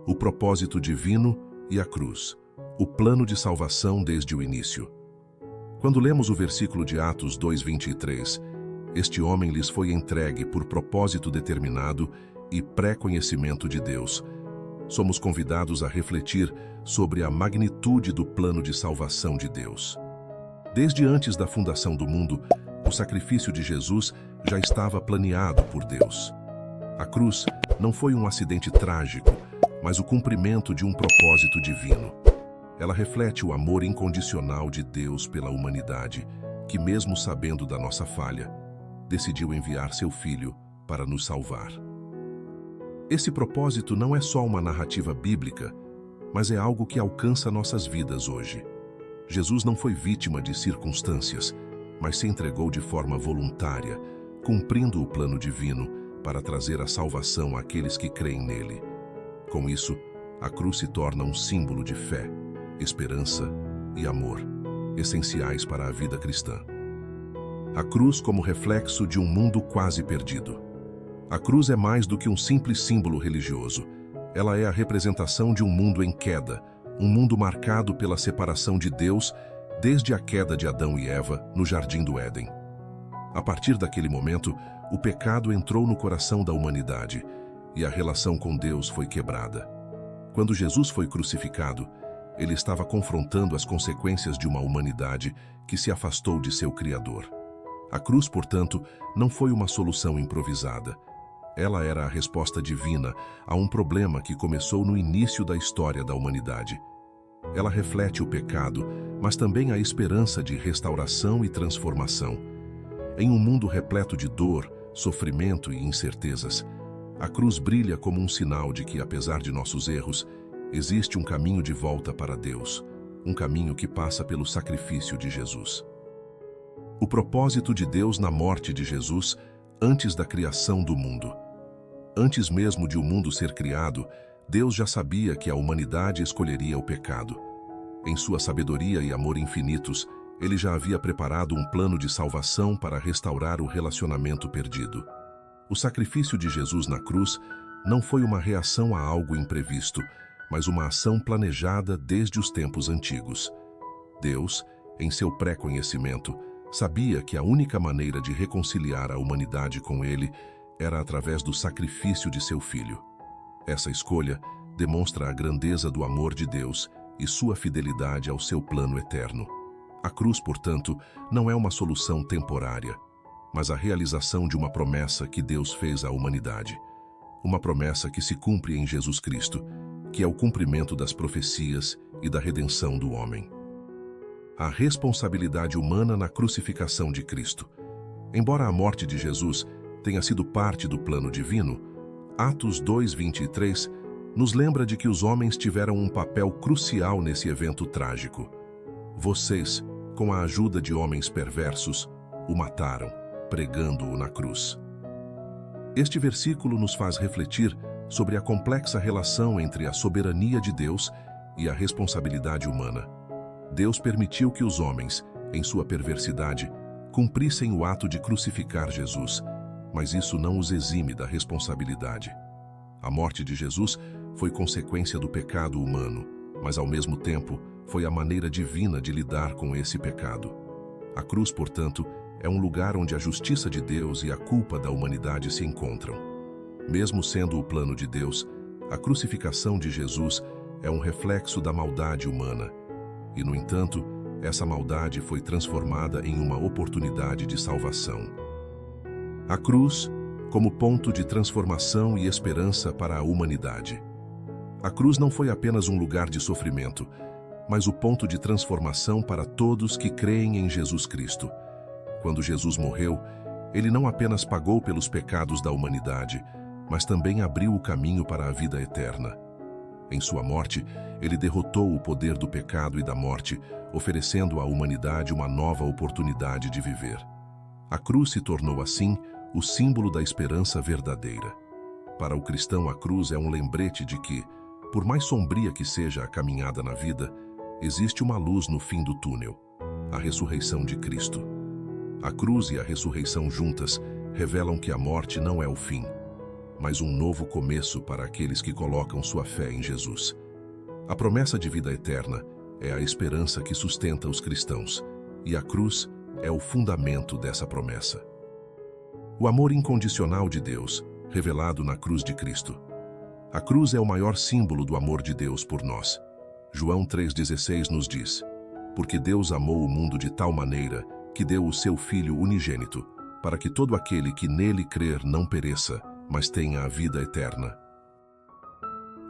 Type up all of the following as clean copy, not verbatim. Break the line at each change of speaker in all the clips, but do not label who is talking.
o propósito divino e a cruz, o plano de salvação desde o início. Quando lemos o versículo de Atos 2:23, este homem lhes foi entregue por propósito determinado e pré-conhecimento de Deus. Somos convidados a refletir sobre a magnitude do plano de salvação de Deus. Desde antes da fundação do mundo, o sacrifício de Jesus já estava planeado por Deus. A cruz não foi um acidente trágico, mas o cumprimento de um propósito divino. Ela reflete o amor incondicional de Deus pela humanidade, que mesmo sabendo da nossa falha, decidiu enviar seu Filho para nos salvar. Esse propósito não é só uma narrativa bíblica, mas é algo que alcança nossas vidas hoje. Jesus não foi vítima de circunstâncias, mas se entregou de forma voluntária, cumprindo o plano divino para trazer a salvação àqueles que creem nele. Com isso, a cruz se torna um símbolo de fé, esperança e amor, essenciais para a vida cristã. A cruz como reflexo de um mundo quase perdido. A cruz é mais do que um simples símbolo religioso. Ela é a representação de um mundo em queda, um mundo marcado pela separação de Deus desde a queda de Adão e Eva no Jardim do Éden. A partir daquele momento, o pecado entrou no coração da humanidade e a relação com Deus foi quebrada. Quando Jesus foi crucificado, ele estava confrontando as consequências de uma humanidade que se afastou de seu Criador. A cruz, portanto, não foi uma solução improvisada. Ela era a resposta divina a um problema que começou no início da história da humanidade. Ela reflete o pecado, mas também a esperança de restauração e transformação. Em um mundo repleto de dor, sofrimento e incertezas, a cruz brilha como um sinal de que, apesar de nossos erros, existe um caminho de volta para Deus, um caminho que passa pelo sacrifício de Jesus. O propósito de Deus na morte de Jesus antes da criação do mundo. Antes mesmo de o mundo ser criado, Deus já sabia que a humanidade escolheria o pecado. Em sua sabedoria e amor infinitos, ele já havia preparado um plano de salvação para restaurar o relacionamento perdido. O sacrifício de Jesus na cruz não foi uma reação a algo imprevisto, mas uma ação planejada desde os tempos antigos. Deus, em seu pré-conhecimento, sabia que a única maneira de reconciliar a humanidade com ele era através do sacrifício de seu Filho. Essa escolha demonstra a grandeza do amor de Deus e sua fidelidade ao seu plano eterno. A cruz, portanto, não é uma solução temporária, mas a realização de uma promessa que Deus fez à humanidade. Uma promessa que se cumpre em Jesus Cristo, que é o cumprimento das profecias e da redenção do homem. A responsabilidade humana na crucificação de Cristo. Embora a morte de Jesus tenha sido parte do plano divino, Atos 2:23 nos lembra de que os homens tiveram um papel crucial nesse evento trágico. Vocês, com a ajuda de homens perversos, o mataram, pregando-o na cruz. Este versículo nos faz refletir sobre a complexa relação entre a soberania de Deus e a responsabilidade humana. Deus permitiu que os homens, em sua perversidade, cumprissem o ato de crucificar Jesus, mas isso não os exime da responsabilidade. A morte de Jesus foi consequência do pecado humano, mas ao mesmo tempo foi a maneira divina de lidar com esse pecado. A cruz, portanto, é um lugar onde a justiça de Deus e a culpa da humanidade se encontram. Mesmo sendo o plano de Deus, a crucificação de Jesus é um reflexo da maldade humana. E, no entanto, essa maldade foi transformada em uma oportunidade de salvação. A cruz, como ponto de transformação e esperança para a humanidade. A cruz não foi apenas um lugar de sofrimento, mas o ponto de transformação para todos que creem em Jesus Cristo. Quando Jesus morreu, ele não apenas pagou pelos pecados da humanidade, mas também abriu o caminho para a vida eterna. Em sua morte, ele derrotou o poder do pecado e da morte, oferecendo à humanidade uma nova oportunidade de viver. A cruz se tornou, assim, o símbolo da esperança verdadeira. Para o cristão, a cruz é um lembrete de que, por mais sombria que seja a caminhada na vida, existe uma luz no fim do túnel, a ressurreição de Cristo. A cruz e a ressurreição juntas revelam que a morte não é o fim, mas um novo começo para aqueles que colocam sua fé em Jesus. A promessa de vida eterna é a esperança que sustenta os cristãos, e a cruz é o fundamento dessa promessa. O amor incondicional de Deus, revelado na cruz de Cristo. A cruz é o maior símbolo do amor de Deus por nós. João 3,16 nos diz: porque Deus amou o mundo de tal maneira que deu o seu Filho unigênito, para que todo aquele que nele crer não pereça, mas tenha a vida eterna.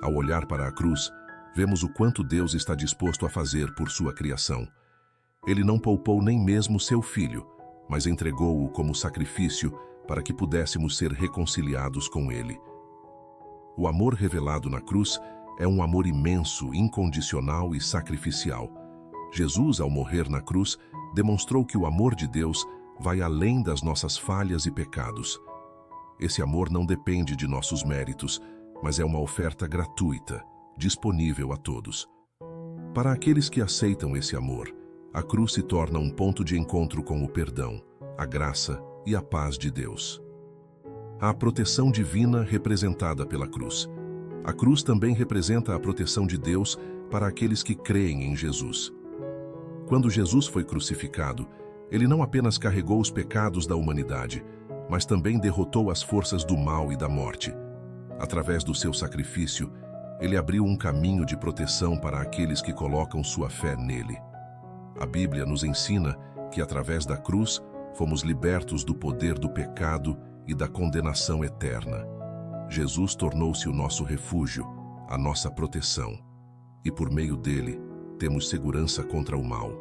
Ao olhar para a cruz, vemos o quanto Deus está disposto a fazer por sua criação. Ele não poupou nem mesmo seu Filho, mas entregou-o como sacrifício para que pudéssemos ser reconciliados com Ele. O amor revelado na cruz é um amor imenso, incondicional e sacrificial. Jesus, ao morrer na cruz, demonstrou que o amor de Deus vai além das nossas falhas e pecados. Esse amor não depende de nossos méritos, mas é uma oferta gratuita, disponível a todos. Para aqueles que aceitam esse amor, a cruz se torna um ponto de encontro com o perdão, a graça e a paz de Deus. A proteção divina representada pela cruz. A cruz também representa a proteção de Deus para aqueles que creem em Jesus. Quando Jesus foi crucificado, ele não apenas carregou os pecados da humanidade, mas também derrotou as forças do mal e da morte. Através do seu sacrifício, ele abriu um caminho de proteção para aqueles que colocam sua fé nele. A Bíblia nos ensina que, através da cruz, fomos libertos do poder do pecado e da condenação eterna. Jesus tornou-se o nosso refúgio, a nossa proteção. E por meio dele, temos segurança contra o mal.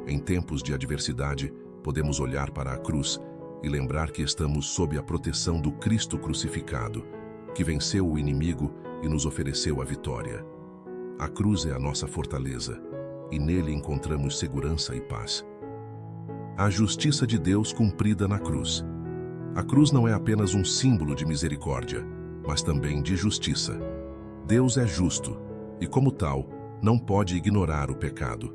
Em tempos de adversidade, podemos olhar para a cruz e lembrar que estamos sob a proteção do Cristo crucificado, que venceu o inimigo e nos ofereceu a vitória. A cruz é a nossa fortaleza, e nele encontramos segurança e paz. A justiça de Deus cumprida na cruz. A cruz não é apenas um símbolo de misericórdia, mas também de justiça. Deus é justo e, como tal, não pode ignorar o pecado.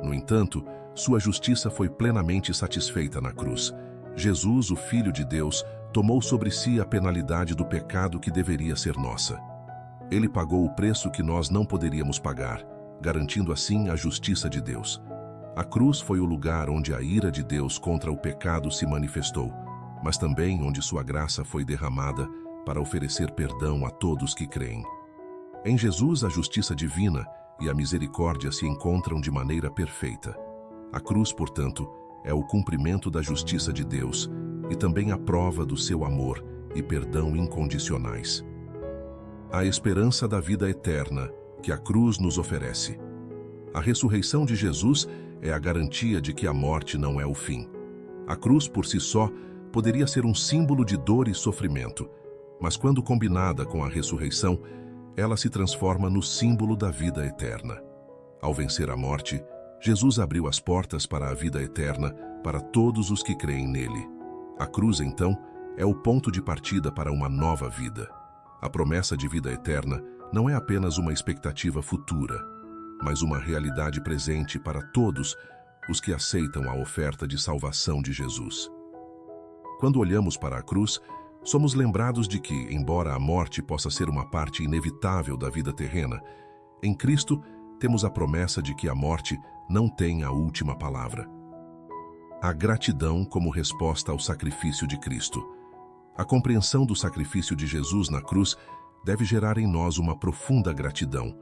No entanto, sua justiça foi plenamente satisfeita na cruz. Jesus, o Filho de Deus, tomou sobre si a penalidade do pecado que deveria ser nossa. Ele pagou o preço que nós não poderíamos pagar, garantindo assim a justiça de Deus. A cruz foi o lugar onde a ira de Deus contra o pecado se manifestou, mas também onde sua graça foi derramada para oferecer perdão a todos que creem. Em Jesus, a justiça divina e a misericórdia se encontram de maneira perfeita. A cruz, portanto, é o cumprimento da justiça de Deus e também a prova do seu amor e perdão incondicionais. A esperança da vida eterna que a cruz nos oferece. A ressurreição de Jesus é a garantia de que a morte não é o fim. A cruz, por si só, poderia ser um símbolo de dor e sofrimento, mas quando combinada com a ressurreição, ela se transforma no símbolo da vida eterna. Ao vencer a morte, Jesus abriu as portas para a vida eterna para todos os que creem nele. A cruz, então, é o ponto de partida para uma nova vida. A promessa de vida eterna não é apenas uma expectativa futura, mas uma realidade presente para todos os que aceitam a oferta de salvação de Jesus. Quando olhamos para a cruz, somos lembrados de que, embora a morte possa ser uma parte inevitável da vida terrena, em Cristo temos a promessa de que a morte não tem a última palavra. A gratidão como resposta ao sacrifício de Cristo. A compreensão do sacrifício de Jesus na cruz deve gerar em nós uma profunda gratidão.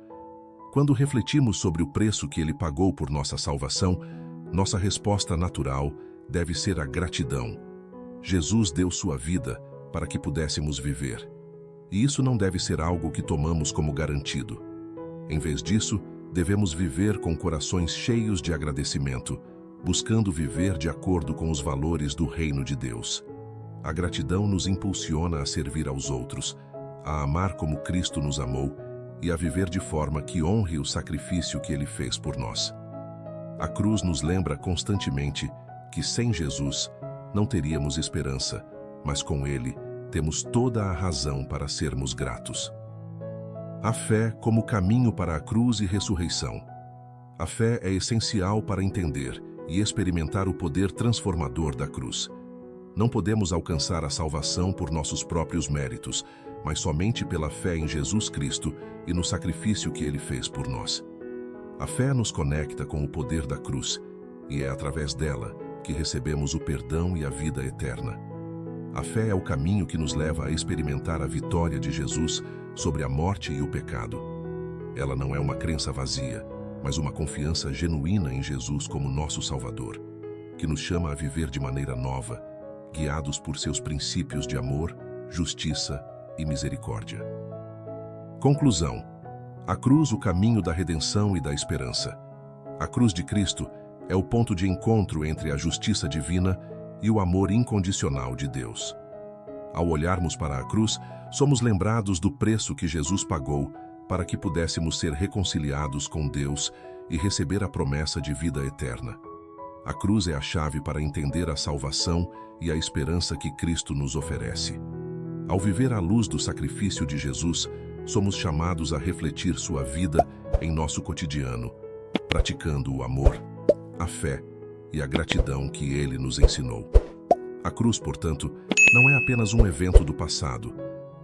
Quando refletimos sobre o preço que ele pagou por nossa salvação, nossa resposta natural deve ser a gratidão. Jesus deu sua vida para que pudéssemos viver. E isso não deve ser algo que tomamos como garantido. Em vez disso, devemos viver com corações cheios de agradecimento, buscando viver de acordo com os valores do reino de Deus. A gratidão nos impulsiona a servir aos outros, a amar como Cristo nos amou e a viver de forma que honre o sacrifício que ele fez por nós. A cruz nos lembra constantemente que sem Jesus não teríamos esperança, mas com ele temos toda a razão para sermos gratos. A fé como caminho para a cruz e ressurreição. A fé é essencial para entender e experimentar o poder transformador da cruz. Não podemos alcançar a salvação por nossos próprios méritos, mas somente pela fé em Jesus Cristo e no sacrifício que Ele fez por nós. A fé nos conecta com o poder da cruz, e é através dela que recebemos o perdão e a vida eterna. A fé é o caminho que nos leva a experimentar a vitória de Jesus sobre a morte e o pecado. Ela não é uma crença vazia, mas uma confiança genuína em Jesus como nosso Salvador, que nos chama a viver de maneira nova, guiados por seus princípios de amor, justiça e misericórdia. Conclusão: a cruz, o caminho da redenção e da esperança. A cruz de Cristo é o ponto de encontro entre a justiça divina e o amor incondicional de Deus. Ao olharmos para a cruz, somos lembrados do preço que Jesus pagou para que pudéssemos ser reconciliados com Deus e receber a promessa de vida eterna. A cruz é a chave para entender a salvação e a esperança que Cristo nos oferece. Ao viver à luz do sacrifício de Jesus, somos chamados a refletir sua vida em nosso cotidiano, praticando o amor, a fé e a gratidão que ele nos ensinou. A cruz, portanto, não é apenas um evento do passado,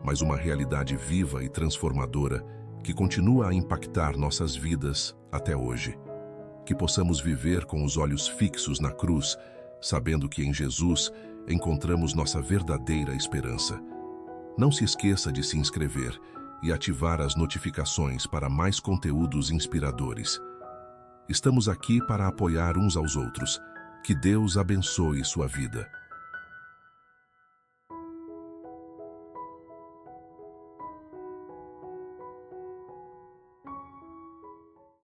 mas uma realidade viva e transformadora que continua a impactar nossas vidas até hoje. Que possamos viver com os olhos fixos na cruz, sabendo que em Jesus encontramos nossa verdadeira esperança. Não se esqueça de se inscrever e ativar as notificações para mais conteúdos inspiradores. Estamos aqui para apoiar uns aos outros. Que Deus abençoe sua vida.